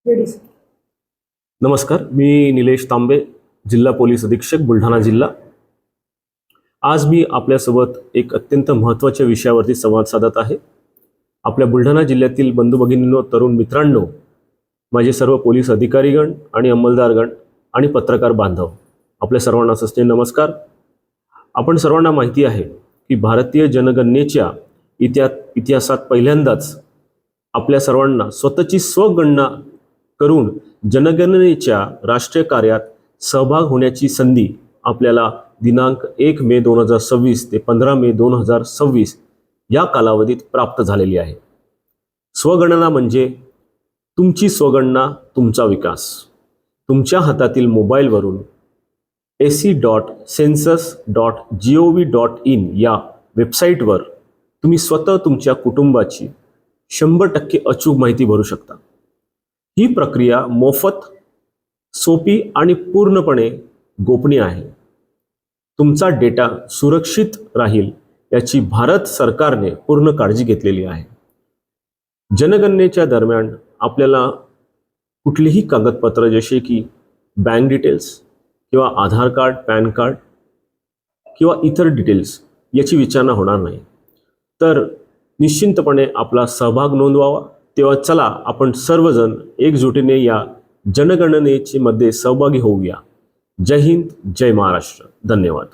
Ready sir. नमस्कार, मी निलेश तांबे, जिल्हा police अधीक्षक, बुलढाणा जिल्हा. आज मी आपल्यासोबत एक अत्यंत महत्त्वाच्या विषयावरती संवाद साधत आहे. आपल्या बुलढाणा जिल्ह्यातील बंधू भगिनींनो, तरुण मित्रांनो, माझे सर्व पोलीस अधिकारीगण आणि अंमलदारगण आणि पत्रकार बांधव, आपल्या सर्वांना सस्ते नमस्कार. आपण सर्वांना माहिती आहे की भारतीय जनगणनेच्या इतिहासात पहिल्यांदाच आपल्या सर्वांना स्वतःची स्वगणना करून जनगणनेच्या राष्ट्रीय कार्यात सहभाग होण्याची संधी आपल्याला दिनांक 1 मे 2026 ते 15 मे 2026 या कालावधीत प्राप्त झालेली आहे. स्वगणना म्हणजे तुमची स्वगणना, तुमचा विकास. तुमच्या हातातील मोबाईलवरून ac.census.gov.in या वेबसाईटवर तुम्ही स्वतः तुमच्या कुटुंबाची 100% अचूक माहिती भरू शकता. ही प्रक्रिया मोफत, सोपी आणि पूर्णपणे गोपनीय आहे. तुमचा डेटा सुरक्षित राहील याची भारत सरकारने पूर्ण काळजी घेतलेली आहे. जनगणनेच्या दरम्यान आपल्याला कुठलीही कागदपत्र जसे की बँक डिटेल्स किंवा आधार कार्ड, पॅन कार्ड किंवा इतर डिटेल्स याची विचारणा होणार नाही. तर निश्चिंतपणे आपला सहभाग नोंदवावा. तेव्हा चला आपण सर्वजण एकजुटीने या जनगणनेमध्ये सहभागी होऊया. जय हिंद, जय महाराष्ट्र. धन्यवाद.